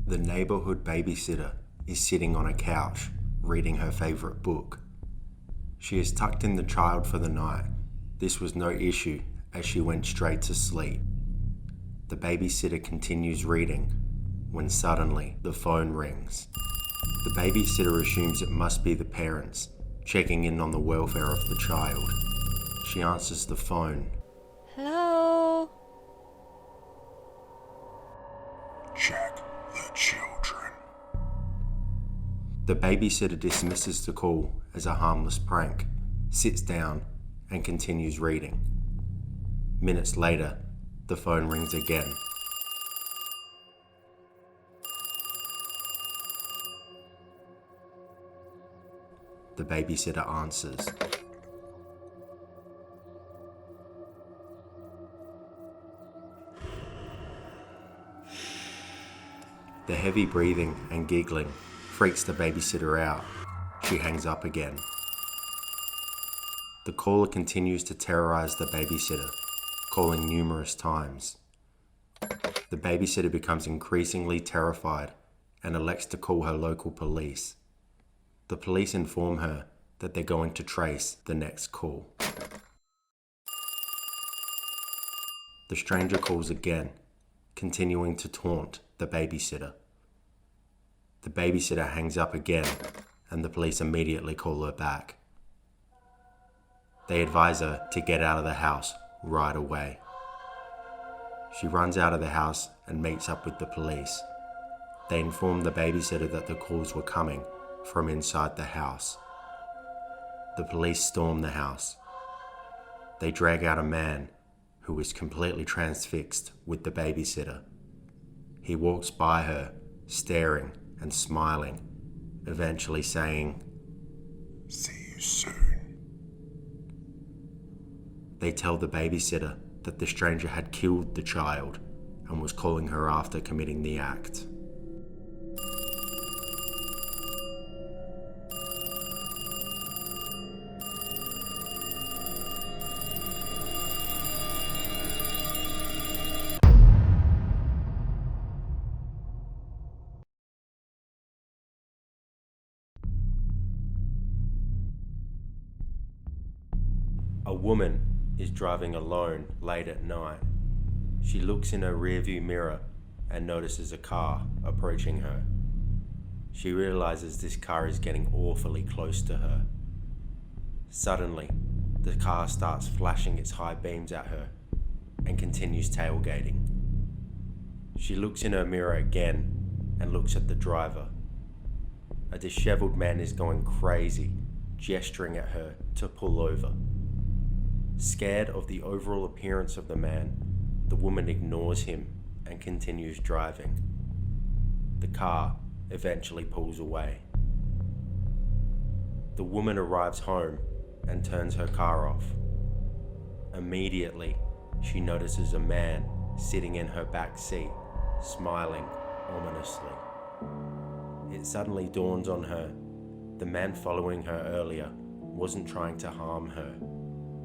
The neighborhood babysitter is sitting on a couch, reading her favorite book. She has tucked in the child for the night. This was no issue as she went straight to sleep. The babysitter continues reading when suddenly the phone rings. The babysitter assumes it must be the parents, checking in on the welfare of the child. She answers the phone. Hello? Check the children. The babysitter dismisses the call as a harmless prank, sits down, and continues reading. Minutes later, the phone rings again. The babysitter answers. The heavy breathing and giggling freaks the babysitter out. She hangs up again. The caller continues to terrorize the babysitter, calling numerous times. The babysitter becomes increasingly terrified and elects to call her local police. The police inform her that they're going to trace the next call. The stranger calls again, continuing to taunt the babysitter. The babysitter hangs up again, and the police immediately call her back. They advise her to get out of the house right away. She runs out of the house and meets up with the police. They inform the babysitter that the calls were coming from inside the house. The police storm the house. They drag out a man who is completely transfixed with the babysitter. He walks by her, staring and smiling, eventually saying, "See you soon." They tell the babysitter that the stranger had killed the child and was calling her after committing the act. A woman is driving alone late at night. She looks in her rearview mirror and notices a car approaching her. She realizes this car is getting awfully close to her. Suddenly, the car starts flashing its high beams at her and continues tailgating. She looks in her mirror again and looks at the driver. A disheveled man is going crazy, gesturing at her to pull over. Scared of the overall appearance of the man, the woman ignores him and continues driving. The car eventually pulls away. The woman arrives home and turns her car off. Immediately, she notices a man sitting in her back seat, smiling ominously. It suddenly dawns on her, the man following her earlier wasn't trying to harm her.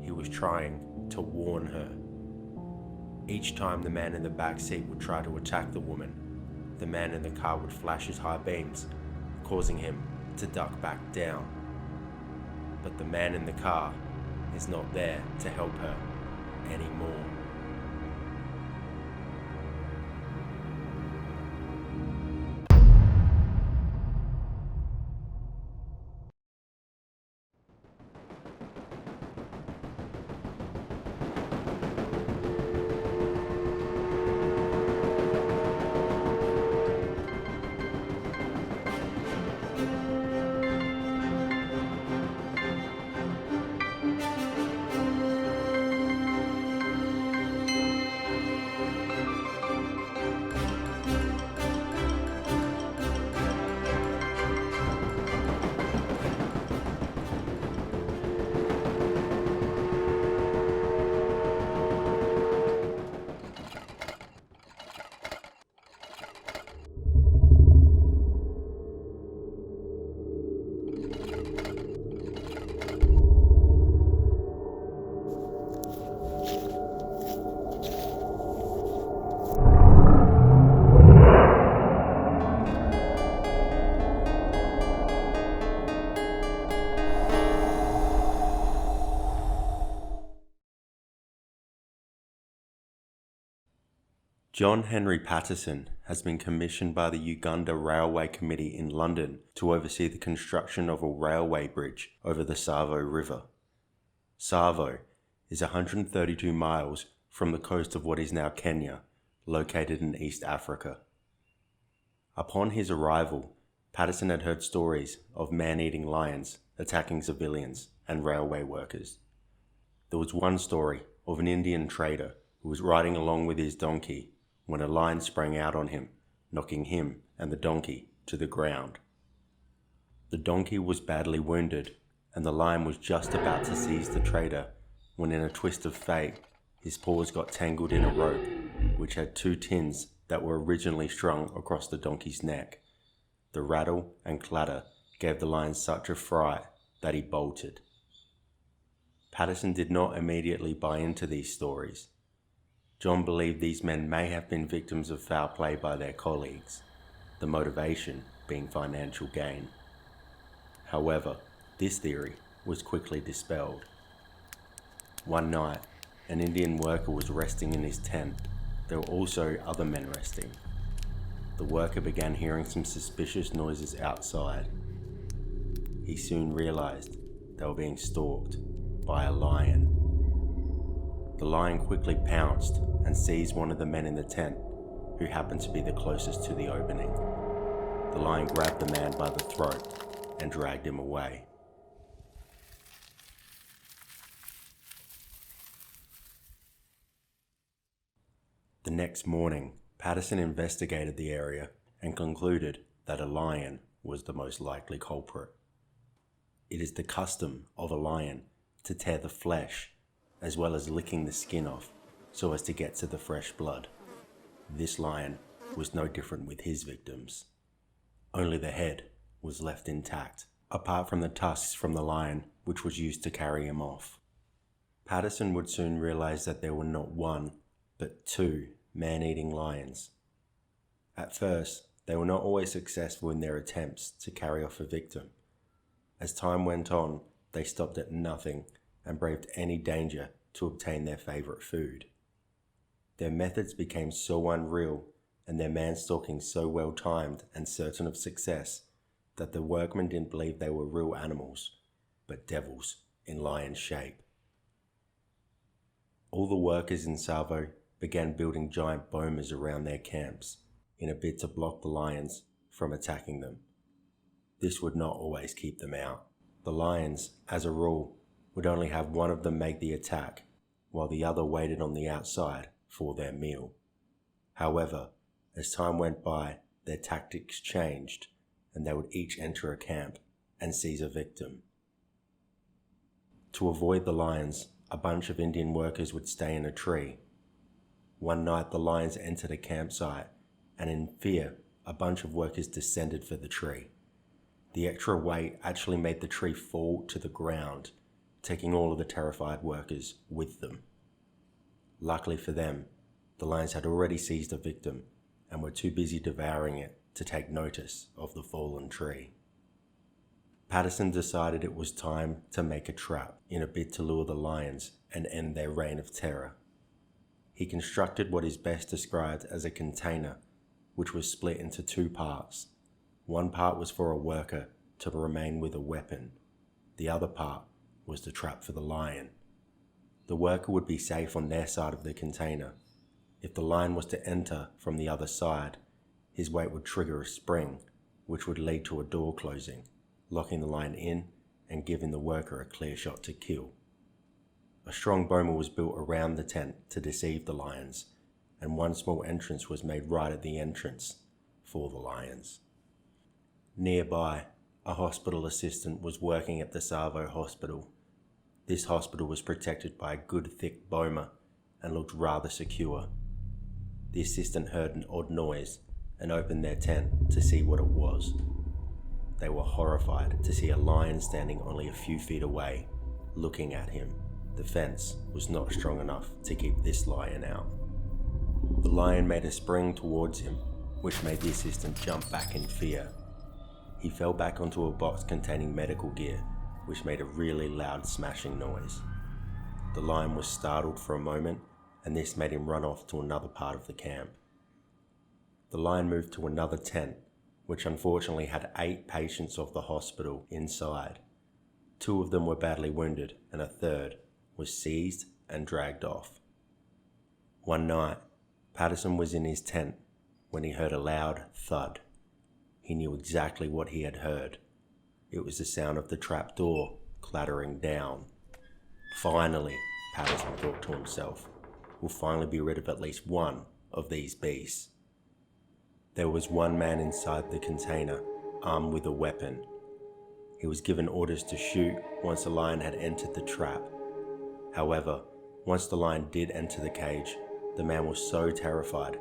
He was trying to warn her. Each time the man in the back seat would try to attack the woman, the man in the car would flash his high beams, causing him to duck back down. But the man in the car is not there to help her anymore. John Henry Patterson has been commissioned by the Uganda Railway Committee in London to oversee the construction of a railway bridge over the Tsavo River. Tsavo is 132 miles from the coast of what is now Kenya, located in East Africa. Upon his arrival, Patterson had heard stories of man-eating lions attacking civilians and railway workers. There was one story of an Indian trader who was riding along with his donkey when a lion sprang out on him, knocking him and the donkey to the ground. The donkey was badly wounded, and the lion was just about to seize the trader when, in a twist of fate, his paws got tangled in a rope which had 2 tins that were originally strung across the donkey's neck. The rattle and clatter gave the lion such a fright that he bolted. Patterson did not immediately buy into these stories. John believed these men may have been victims of foul play by their colleagues, the motivation being financial gain. However, this theory was quickly dispelled. One night, an Indian worker was resting in his tent. There were also other men resting. The worker began hearing some suspicious noises outside. He soon realized they were being stalked by a lion. The lion quickly pounced and seized one of the men in the tent, who happened to be the closest to the opening. The lion grabbed the man by the throat and dragged him away. The next morning, Patterson investigated the area and concluded that a lion was the most likely culprit. It is the custom of a lion to tear the flesh as well as licking the skin off so as to get to the fresh blood. This lion was no different with his victims. Only the head was left intact, apart from the tusks from the lion which was used to carry him off. Patterson would soon realize that there were not one, but 2 man-eating lions. At first, they were not always successful in their attempts to carry off a victim. As time went on, they stopped at nothing and braved any danger to obtain their favorite food. Their methods became so unreal and their man-stalking so well-timed and certain of success that the workmen didn't believe they were real animals, but devils in lion shape. All the workers in Tsavo began building giant bomas around their camps in a bid to block the lions from attacking them. This would not always keep them out. The lions, as a rule, would only have one of them make the attack, while the other waited on the outside for their meal. However, as time went by, their tactics changed, and they would each enter a camp and seize a victim. To avoid the lions, a bunch of Indian workers would stay in a tree. One night the lions entered a campsite, and in fear, a bunch of workers descended for the tree. The extra weight actually made the tree fall to the ground, taking all of the terrified workers with them. Luckily for them, the lions had already seized a victim and were too busy devouring it to take notice of the fallen tree. Patterson decided it was time to make a trap in a bid to lure the lions and end their reign of terror. He constructed what is best described as a container, which was split into 2 parts. One part was for a worker to remain with a weapon. The other part was the trap for the lion. The worker would be safe on their side of the container. If the lion was to enter from the other side, his weight would trigger a spring, which would lead to a door closing, locking the lion in and giving the worker a clear shot to kill. A strong boma was built around the tent to deceive the lions, and one small entrance was made right at the entrance for the lions. Nearby, a hospital assistant was working at the Tsavo hospital. This hospital was protected by a good thick boma and looked rather secure. The assistant heard an odd noise and opened their tent to see what it was. They were horrified to see a lion standing only a few feet away, looking at him. The fence was not strong enough to keep this lion out. The lion made a spring towards him, which made the assistant jump back in fear. He fell back onto a box containing medical gear, which made a really loud smashing noise. The lion was startled for a moment, and this made him run off to another part of the camp. The lion moved to another tent, which unfortunately had 8 patients of the hospital inside. 2 of them were badly wounded, and a third was seized and dragged off. One night, Patterson was in his tent when he heard a loud thud. He knew exactly what he had heard. It was the sound of the trap door clattering down. Finally, Patterson thought to himself, we'll finally be rid of at least one of these beasts. There was one man inside the container, armed with a weapon. He was given orders to shoot once the lion had entered the trap. However, once the lion did enter the cage, the man was so terrified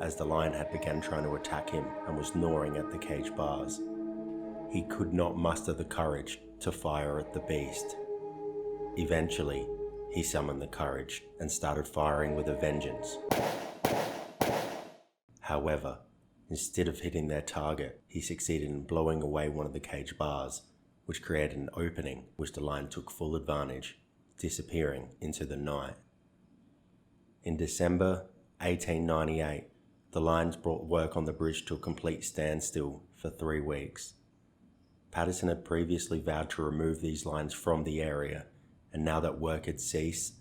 as the lion had begun trying to attack him and was gnawing at the cage bars. He could not muster the courage to fire at the beast. Eventually, he summoned the courage and started firing with a vengeance. However, instead of hitting their target, he succeeded in blowing away one of the cage bars, which created an opening which the lion took full advantage, disappearing into the night. In December 1898, the lions brought work on the bridge to a complete standstill for 3 weeks. Patterson had previously vowed to remove these lions from the area, and now that work had ceased,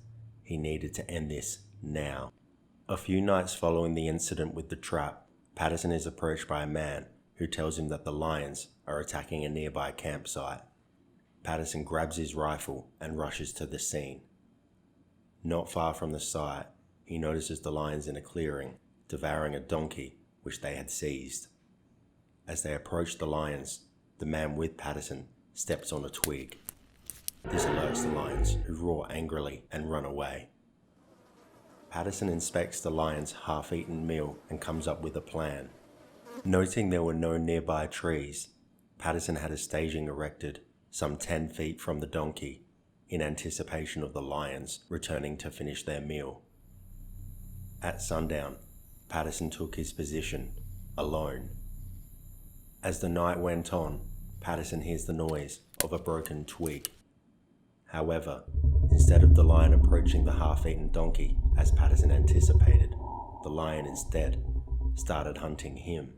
he needed to end this now. A few nights following the incident with the trap, Patterson is approached by a man who tells him that the lions are attacking a nearby campsite. Patterson grabs his rifle and rushes to the scene. Not far from the site, he notices the lions in a clearing, devouring a donkey which they had seized. As they approach the lions, the man with Patterson steps on a twig. This alerts the lions, who roar angrily and run away. Patterson inspects the lions' half-eaten meal and comes up with a plan. Noting there were no nearby trees, Patterson had a staging erected some 10 feet from the donkey in anticipation of the lions returning to finish their meal. At sundown, Patterson took his position, alone. As the night went on, Patterson hears the noise of a broken twig. However, instead of the lion approaching the half-eaten donkey as Patterson anticipated, the lion instead started hunting him.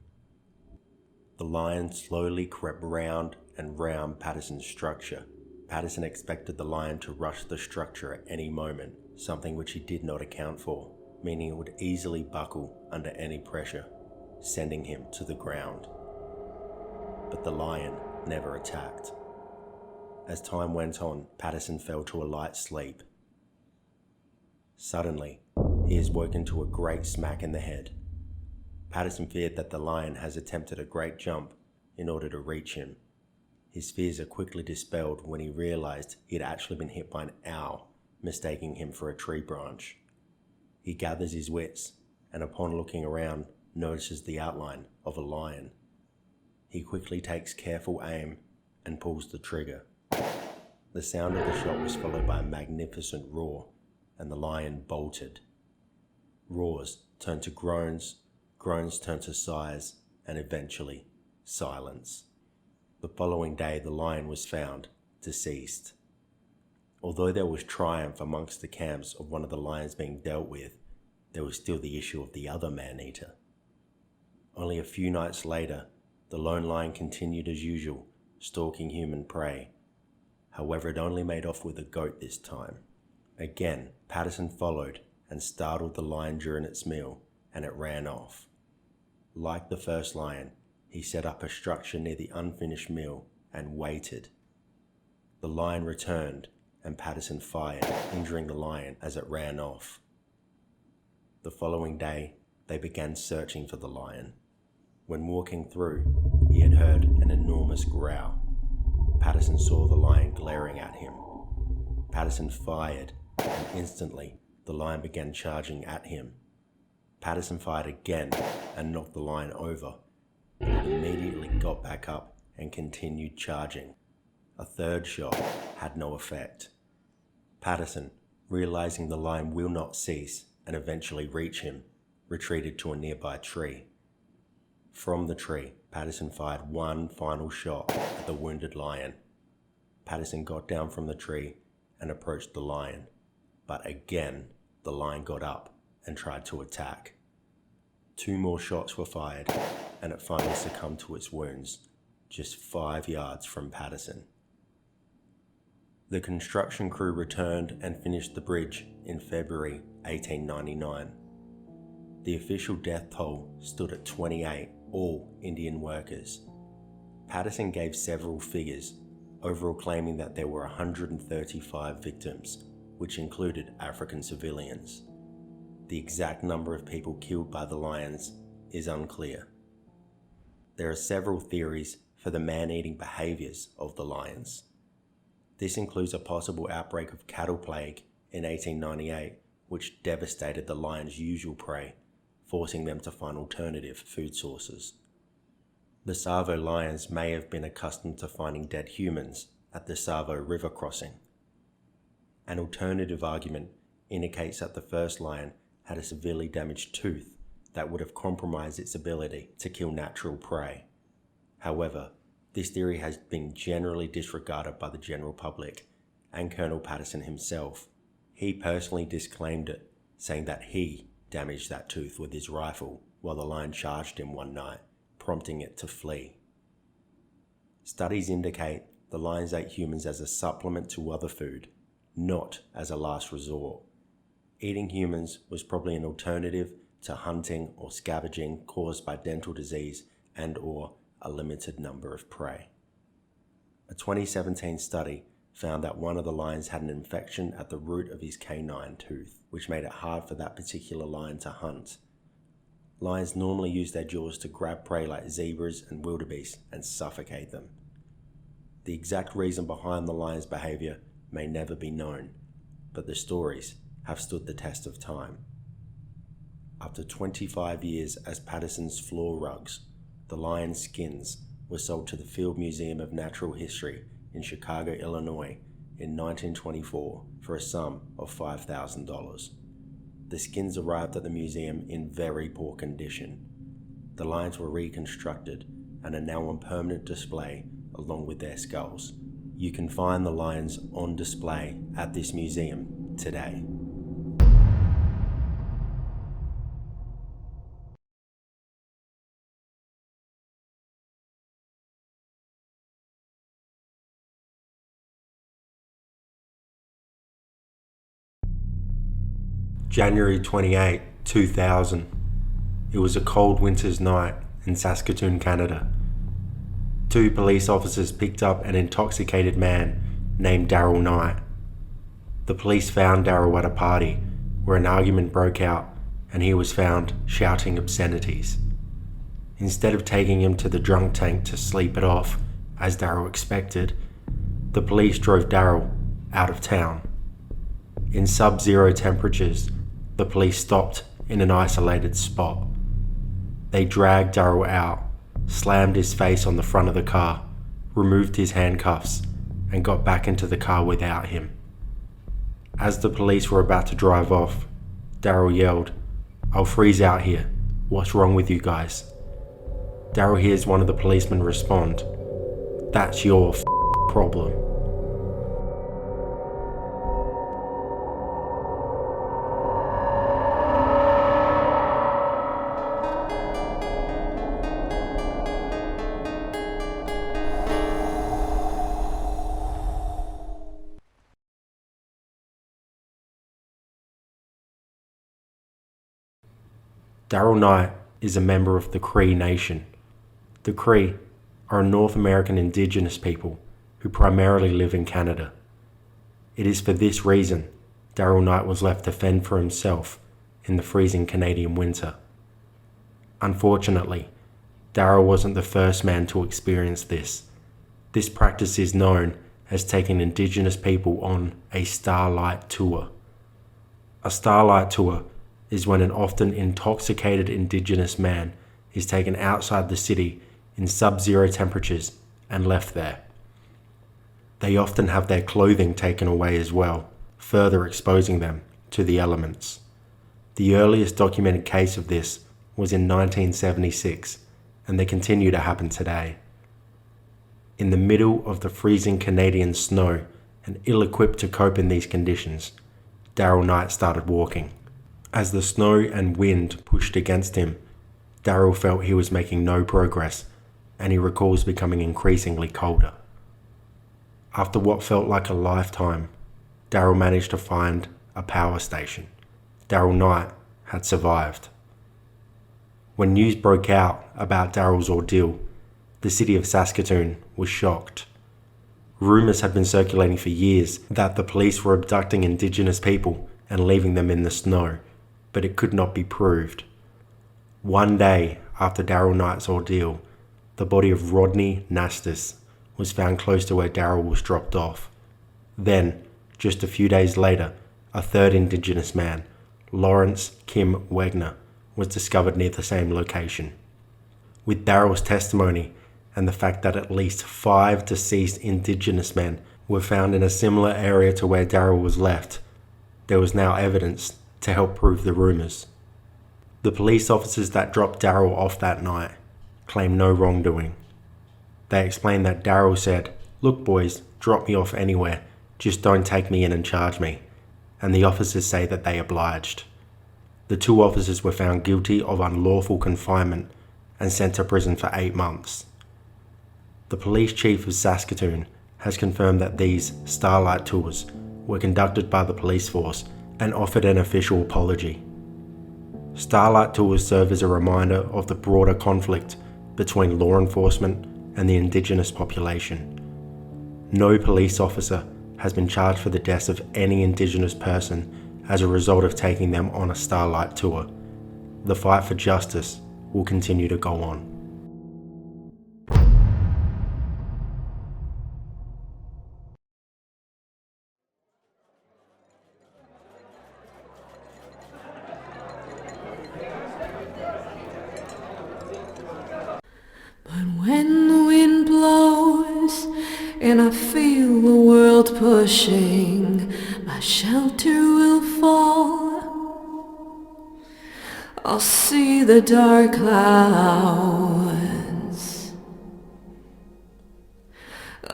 The lion slowly crept round and round Patterson's structure. Patterson expected the lion to rush the structure at any moment, something which he did not account for, meaning it would easily buckle under any pressure, sending him to the ground. But the lion never attacked. As time went on, Patterson fell to a light sleep. Suddenly, he is woken to a great smack in the head. Patterson feared that the lion has attempted a great jump in order to reach him. His fears are quickly dispelled when he realized he had actually been hit by an owl, mistaking him for a tree branch. He gathers his wits, and upon looking around, notices the outline of a lion. He quickly takes careful aim and pulls the trigger. The sound of the shot was followed by a magnificent roar, and the lion bolted. Roars turned to groans, groans turned to sighs, and eventually silence. The following day, the lion was found deceased. Although there was triumph amongst the camps of one of the lions being dealt with, there was still the issue of the other man-eater. Only a few nights later, the lone lion continued as usual, stalking human prey. However, it only made off with a goat this time. Again, Patterson followed and startled the lion during its meal, and it ran off. Like the first lion, he set up a structure near the unfinished meal and waited. The lion returned, and Patterson fired, injuring the lion as it ran off. The following day, they began searching for the lion. When walking through, he had heard an enormous growl. Patterson saw the lion glaring at him. Patterson fired, and instantly, the lion began charging at him. Patterson fired again and knocked the lion over, but it immediately got back up and continued charging. A third shot had no effect. Patterson, realizing the lion will not cease and eventually reach him, retreated to a nearby tree. From the tree, Patterson fired one final shot at the wounded lion. Patterson got down from the tree and approached the lion, but again the lion got up and tried to attack. 2 more shots were fired, and it finally succumbed to its wounds, just 5 yards from Patterson. The construction crew returned and finished the bridge in February 1899. The official death toll stood at 28, all Indian workers. Patterson gave several figures, overall claiming that there were 135 victims, which included African civilians. The exact number of people killed by the lions is unclear. There are several theories for the man-eating behaviours of the lions. This includes a possible outbreak of cattle plague in 1898, which devastated the lions' usual prey, forcing them to find alternative food sources. The Tsavo lions may have been accustomed to finding dead humans at the Tsavo River crossing. An alternative argument indicates that the first lion had a severely damaged tooth that would have compromised its ability to kill natural prey. However, this theory has been generally disregarded by the general public and Colonel Patterson himself. He personally disclaimed it, saying that he damaged that tooth with his rifle while the lion charged him one night, prompting it to flee. Studies indicate the lions ate humans as a supplement to other food, not as a last resort. Eating humans was probably an alternative to hunting or scavenging caused by dental disease and/or a limited number of prey. A 2017 study found that one of the lions had an infection at the root of his canine tooth, which made it hard for that particular lion to hunt. Lions normally use their jaws to grab prey like zebras and wildebeest and suffocate them. The exact reason behind the lion's behaviour may never be known, but the stories have stood the test of time. After 25 years as Patterson's floor rugs, the lion's skins were sold to the Field Museum of Natural History in Chicago, Illinois in 1924 for a sum of $5,000. The skins arrived at the museum in very poor condition. The lions were reconstructed and are now on permanent display along with their skulls. You can find the lions on display at this museum today. January 28, 2000. It was a cold winter's night in Saskatchewan, Canada. 2 police officers picked up an intoxicated man named Daryl Knight. The police found Daryl at a party where an argument broke out and he was found shouting obscenities. Instead of taking him to the drunk tank to sleep it off, as Daryl expected, the police drove Daryl out of town. In sub-zero temperatures, the police stopped in an isolated spot. They dragged Daryl out, slammed his face on the front of the car, removed his handcuffs, and got back into the car without him. As the police were about to drive off, Daryl yelled, "I'll freeze out here. What's wrong with you guys?" Daryl hears one of the policemen respond, "That's your problem." Daryl Knight is a member of the Cree Nation. The Cree are a North American Indigenous people who primarily live in Canada. It is for this reason Daryl Knight was left to fend for himself in the freezing Canadian winter. Unfortunately, Daryl wasn't the first man to experience this. This practice is known as taking Indigenous people on a Starlight tour. A Starlight tour is when an often intoxicated Indigenous man is taken outside the city in sub-zero temperatures and left there. They often have their clothing taken away as well, further exposing them to the elements. The earliest documented case of this was in 1976, and they continue to happen today. In the middle of the freezing Canadian snow and ill-equipped to cope in these conditions, Daryl Knight started walking. As the snow and wind pushed against him, Daryl felt he was making no progress, and he recalls becoming increasingly colder. After what felt like a lifetime, Daryl managed to find a power station. Daryl Knight had survived. When news broke out about Daryl's ordeal, the city of Saskatoon was shocked. Rumours had been circulating for years that the police were abducting Indigenous people and leaving them in the snow, but it could not be proved. One day after Daryl Knight's ordeal, the body of Rodney Nastis was found close to where Daryl was dropped off. Then, just a few days later, a third Indigenous man, Lawrence Kim Wegner, was discovered near the same location. With Daryl's testimony and the fact that at least 5 deceased Indigenous men were found in a similar area to where Daryl was left, there was now evidence to help prove the rumours. The police officers that dropped Daryl off that night claimed no wrongdoing. They explained that Daryl said, "Look boys, drop me off anywhere, just don't take me in and charge me," and the officers say that they obliged. The 2 officers were found guilty of unlawful confinement and sent to prison for 8 months. The police chief of Saskatoon has confirmed that these Starlight tours were conducted by the police force and offered an official apology. Starlight tours serve as a reminder of the broader conflict between law enforcement and the Indigenous population. No police officer has been charged for the deaths of any Indigenous person as a result of taking them on a Starlight tour. The fight for justice will continue to go on. But when the wind blows and I feel the world pushing, my shelter will fall. I'll see the dark clouds.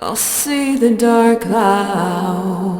I'll see the dark clouds.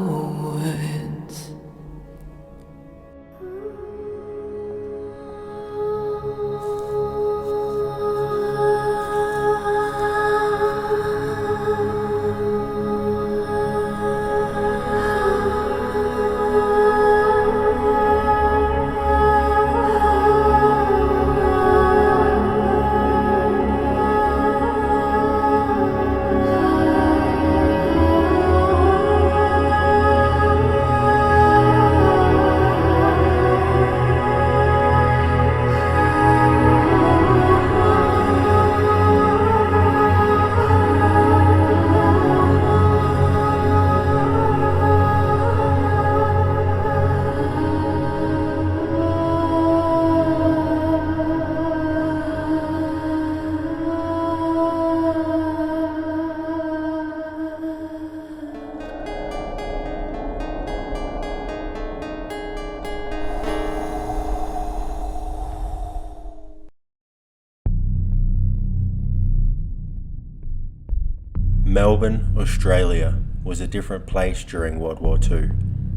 Melbourne, Australia was a different place during World War II.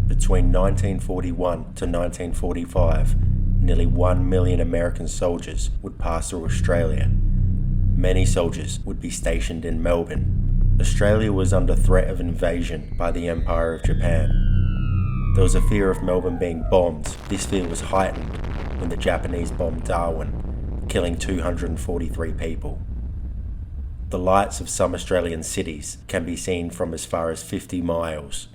Between 1941 to 1945, nearly 1 million American soldiers would pass through Australia. Many soldiers would be stationed in Melbourne. Australia was under threat of invasion by the Empire of Japan. There was a fear of Melbourne being bombed. This fear was heightened when the Japanese bombed Darwin, killing 243 people. The lights of some Australian cities can be seen from as far as 50 miles.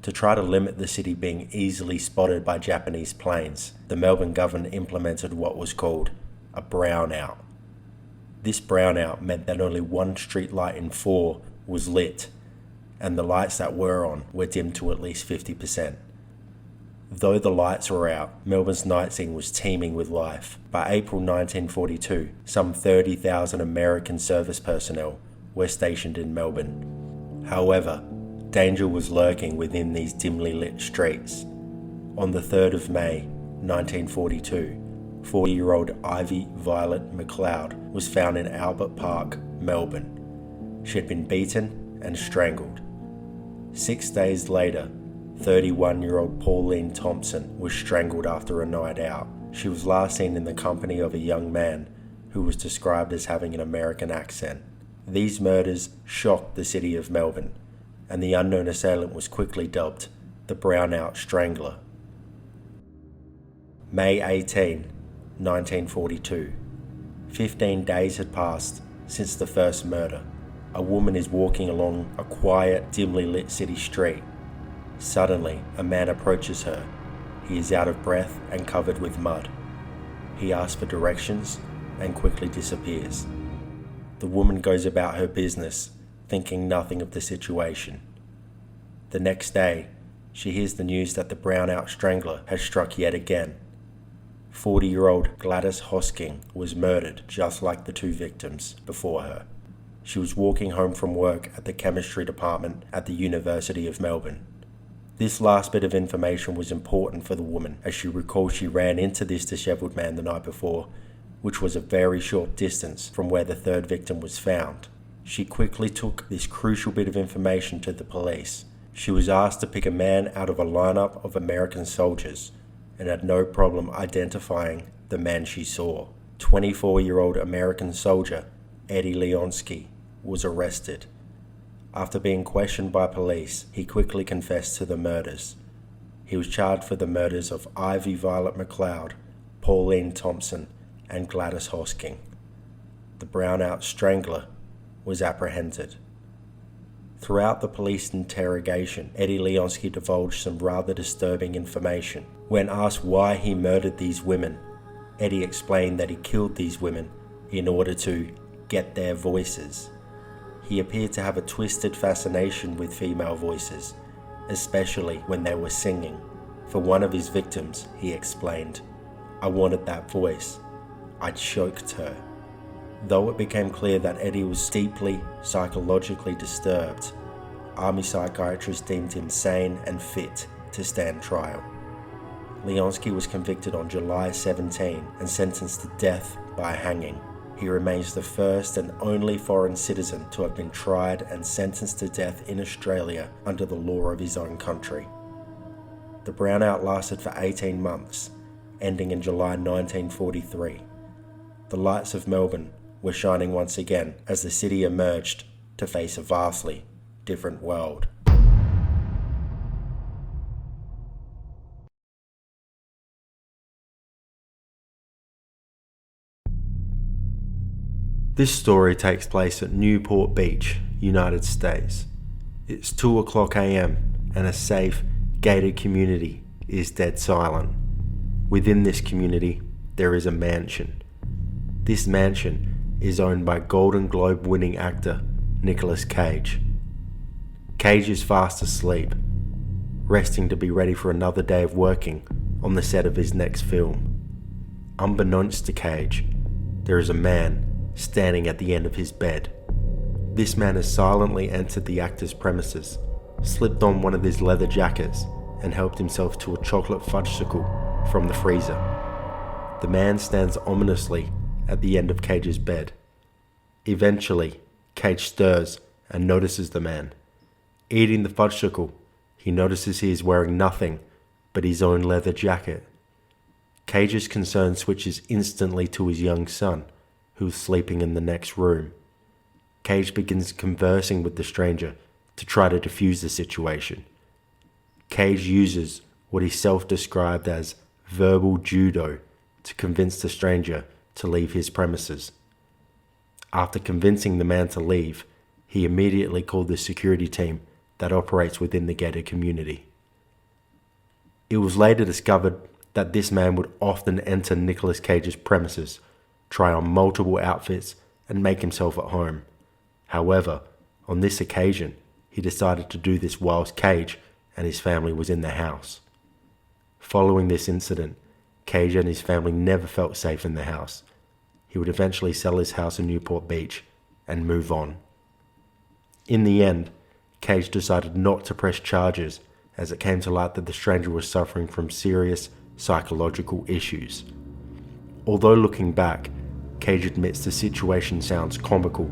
To try to limit the city being easily spotted by Japanese planes, the Melbourne government implemented what was called a brownout. This brownout meant that only 1 street light in 4 was lit, and the lights that were on were dimmed to at least 50%. Though the lights were out, Melbourne's night scene was teeming with life. By April 1942, some 30,000 American service personnel were stationed in Melbourne. However, danger was lurking within these dimly lit streets. On the 3rd of May, 1942, 40-year-old Ivy Violet McLeod was found in Albert Park, Melbourne. She had been beaten and strangled. 6 days later, 31-year-old Pauline Thompson was strangled after a night out. She was last seen in the company of a young man who was described as having an American accent. These murders shocked the city of Melbourne, and the unknown assailant was quickly dubbed the Brownout Strangler. May 18, 1942. 15 days had passed since the first murder. A woman is walking along a quiet, dimly lit city street. Suddenly, a man approaches her. He is out of breath and covered with mud. He asks for directions and quickly disappears. The woman goes about her business, thinking nothing of the situation. The next day, she hears the news that the Brownout Strangler has struck yet again. 40-year-old Gladys Hosking was murdered just like the two victims before her. She was walking home from work at the chemistry department at the University of Melbourne. This last bit of information was important for the woman, as she recalls she ran into this dishevelled man the night before, which was a very short distance from where the third victim was found. She quickly took this crucial bit of information to the police. She was asked to pick a man out of a lineup of American soldiers, and had no problem identifying the man she saw. 24-year-old American soldier Eddie Leonsky was arrested. After being questioned by police, he quickly confessed to the murders. He was charged for the murders of Ivy Violet McLeod, Pauline Thompson, and Gladys Hosking. The Brownout Strangler was apprehended. Throughout the police interrogation, Eddie Leonsky divulged some rather disturbing information. When asked why he murdered these women, Eddie explained that he killed these women in order to get their voices. He appeared to have a twisted fascination with female voices, especially when they were singing. For one of his victims, he explained, "I wanted that voice. I choked her." Though it became clear that Eddie was deeply psychologically disturbed, army psychiatrists deemed him sane and fit to stand trial. Leonsky was convicted on July 17 and sentenced to death by hanging. He remains the first and only foreign citizen to have been tried and sentenced to death in Australia under the law of his own country. The brownout lasted for 18 months, ending in July 1943. The lights of Melbourne were shining once again as the city emerged to face a vastly different world. This story takes place at Newport Beach, United States. It's 2:00 a.m. and a safe, gated community is dead silent. Within this community, there is a mansion. This mansion is owned by Golden Globe winning actor Nicolas Cage. Cage is fast asleep, resting to be ready for another day of working on the set of his next film. Unbeknownst to Cage, there is a man standing at the end of his bed. This man has silently entered the actor's premises, slipped on one of his leather jackets, and helped himself to a chocolate fudgesicle from the freezer. The man stands ominously at the end of Cage's bed. Eventually, Cage stirs and notices the man. Eating the fudgesicle, he notices he is wearing nothing but his own leather jacket. Cage's concern switches instantly to his young son, who is sleeping in the next room. Cage begins conversing with the stranger to try to defuse the situation. Cage uses what he self-described as verbal judo to convince the stranger to leave his premises. After convincing the man to leave, he immediately called the security team that operates within the gated community. It was later discovered that this man would often enter Nicolas Cage's premises, try on multiple outfits, and make himself at home. However, on this occasion, he decided to do this whilst Cage and his family was in the house. Following this incident, Cage and his family never felt safe in the house. He would eventually sell his house in Newport Beach and move on. In the end, Cage decided not to press charges as it came to light that the stranger was suffering from serious psychological issues. Although looking back, Cage admits the situation sounds comical.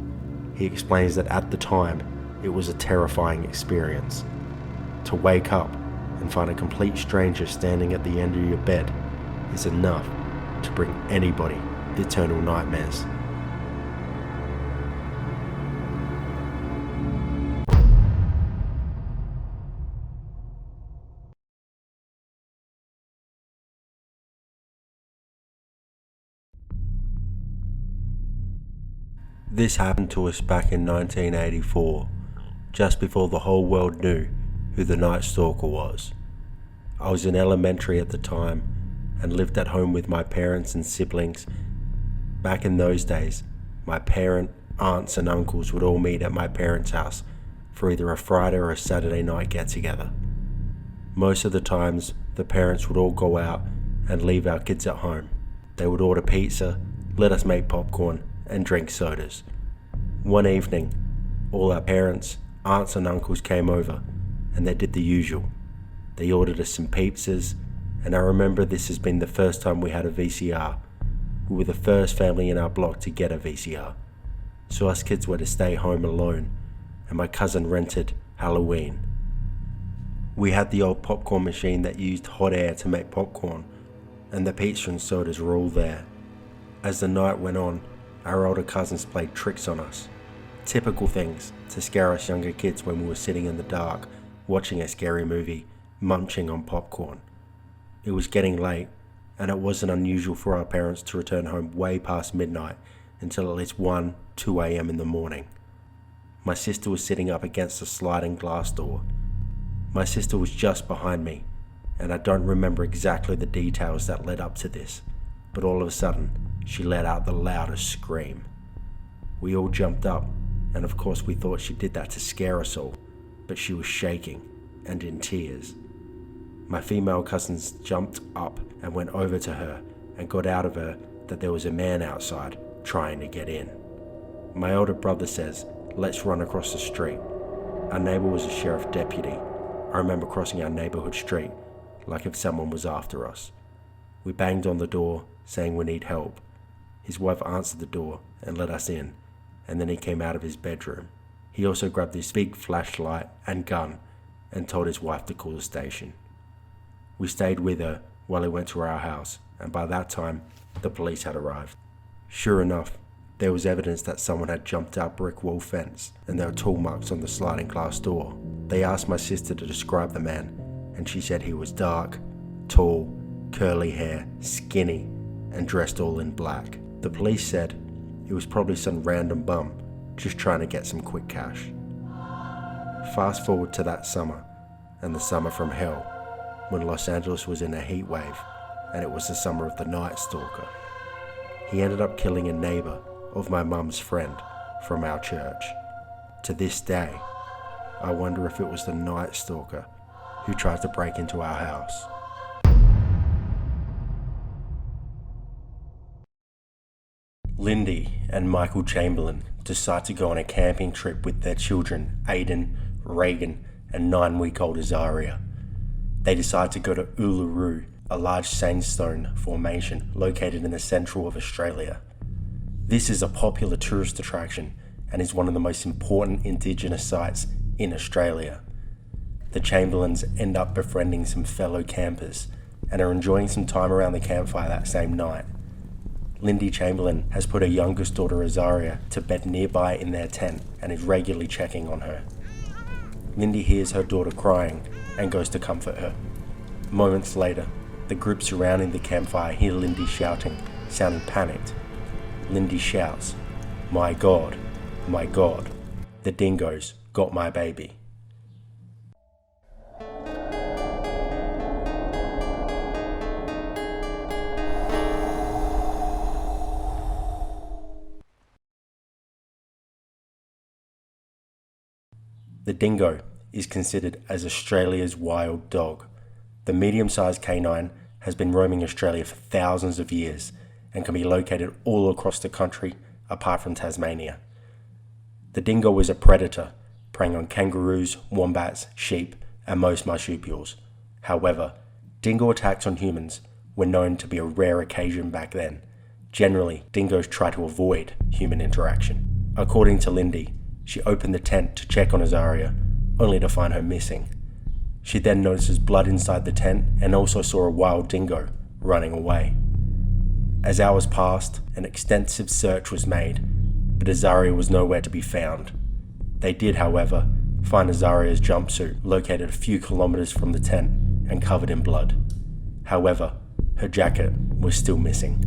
He explains that at the time, it was a terrifying experience. To wake up and find a complete stranger standing at the end of your bed is enough to bring anybody eternal nightmares. This happened to us back in 1984, just before the whole world knew who the Night Stalker was. I was in elementary at the time and lived at home with my parents and siblings. Back in those days, my parent, aunts and uncles would all meet at my parents' house for either a Friday or a Saturday night get-together. Most of the times, the parents would all go out and leave our kids at home. They would order pizza, let us make popcorn, and drink sodas. One evening, all our parents, aunts and uncles came over and they did the usual. They ordered us some pizzas, and I remember this has been the first time we had a VCR. We were the first family in our block to get a VCR. So us kids were to stay home alone, and my cousin rented Halloween. We had the old popcorn machine that used hot air to make popcorn, and the pizza and sodas were all there. As the night went on, our older cousins played tricks on us. Typical things to scare us younger kids when we were sitting in the dark, watching a scary movie, munching on popcorn. It was getting late, and it wasn't unusual for our parents to return home way past midnight until at least 1, 2 a.m. in the morning. My sister was sitting up against a sliding glass door. My sister was just behind me, and I don't remember exactly the details that led up to this, but all of a sudden, she let out the loudest scream. We all jumped up, and of course we thought she did that to scare us all, but she was shaking and in tears. My female cousins jumped up and went over to her and got out of her that there was a man outside trying to get in. My older brother says, "Let's run across the street." Our neighbor was a sheriff deputy. I remember crossing our neighborhood street like if someone was after us. We banged on the door saying we need help. His wife answered the door and let us in, and then he came out of his bedroom. He also grabbed his big flashlight and gun and told his wife to call the station. We stayed with her while he went to our house, and by that time, the police had arrived. Sure enough, there was evidence that someone had jumped our brick wall fence, and there were tool marks on the sliding glass door. They asked my sister to describe the man, and she said he was dark, tall, curly hair, skinny, and dressed all in black. The police said he was probably some random bum just trying to get some quick cash. Fast forward to that summer, and the summer from hell, when Los Angeles was in a heat wave, and it was the summer of the Night Stalker. He ended up killing a neighbor of my mum's friend from our church. To this day, I wonder if it was the Night Stalker who tried to break into our house. Lindy and Michael Chamberlain decide to go on a camping trip with their children, Aiden, Reagan, and 9-week-old Azaria. They decide to go to Uluru, a large sandstone formation located in the central of Australia. This is a popular tourist attraction and is one of the most important Indigenous sites in Australia. The Chamberlains end up befriending some fellow campers and are enjoying some time around the campfire that same night. Lindy Chamberlain has put her youngest daughter Azaria to bed nearby in their tent and is regularly checking on her. Lindy hears her daughter crying and goes to comfort her. Moments later, the group surrounding the campfire hear Lindy shouting, sounding panicked. Lindy shouts, my God, the dingoes got my baby." The dingo is considered as Australia's wild dog. The medium-sized canine has been roaming Australia for thousands of years and can be located all across the country apart from Tasmania. The dingo is a predator, preying on kangaroos, wombats, sheep, and most marsupials. However, dingo attacks on humans were known to be a rare occasion back then. Generally, dingoes try to avoid human interaction. According to Lindy, she opened the tent to check on Azaria, only to find her missing. She then notices blood inside the tent and also saw a wild dingo running away. As hours passed, an extensive search was made, but Azaria was nowhere to be found. They did, however, find Azaria's jumpsuit located a few kilometers from the tent and covered in blood. However, her jacket was still missing.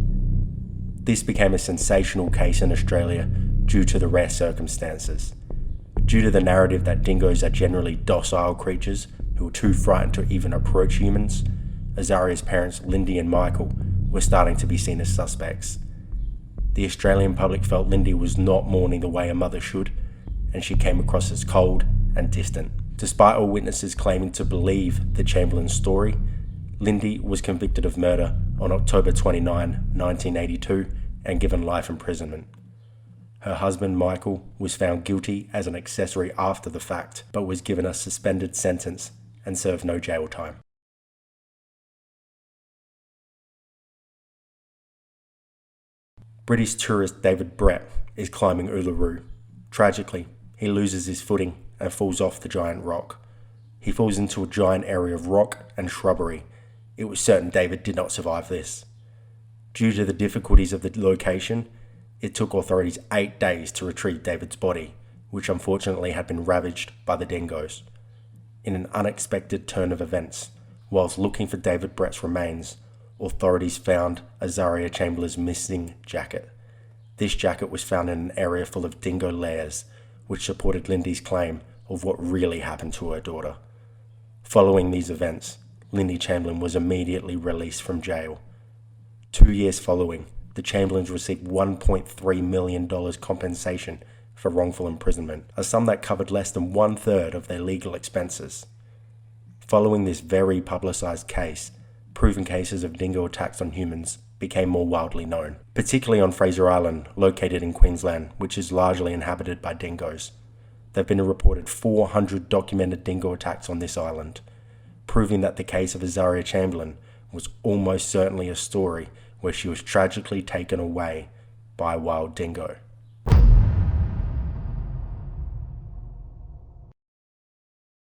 This became a sensational case in Australia due to the rare circumstances. Due to the narrative that dingoes are generally docile creatures who are too frightened to even approach humans, Azaria's parents, Lindy and Michael, were starting to be seen as suspects. The Australian public felt Lindy was not mourning the way a mother should, and she came across as cold and distant. Despite all witnesses claiming to believe the Chamberlain's story, Lindy was convicted of murder on October 29, 1982, and given life imprisonment. Her husband, Michael, was found guilty as an accessory after the fact, but was given a suspended sentence and served no jail time. British tourist David Brett is climbing Uluru. Tragically, he loses his footing and falls off the giant rock. He falls into a giant area of rock and shrubbery. It was certain David did not survive this. Due to the difficulties of the location, it took authorities 8 days to retrieve David's body, which unfortunately had been ravaged by the dingoes. In an unexpected turn of events, whilst looking for David Brett's remains, authorities found Azaria Chamberlain's missing jacket. This jacket was found in an area full of dingo lairs, which supported Lindy's claim of what really happened to her daughter. Following these events, Lindy Chamberlain was immediately released from jail. 2 years following, the Chamberlains received $1.3 million compensation for wrongful imprisonment, a sum that covered less than 1/3 of their legal expenses. Following this very publicised case, proven cases of dingo attacks on humans became more widely known, particularly on Fraser Island, located in Queensland, which is largely inhabited by dingoes. There have been reported 400 documented dingo attacks on this island, proving that the case of Azaria Chamberlain was almost certainly a story where she was tragically taken away by a wild dingo.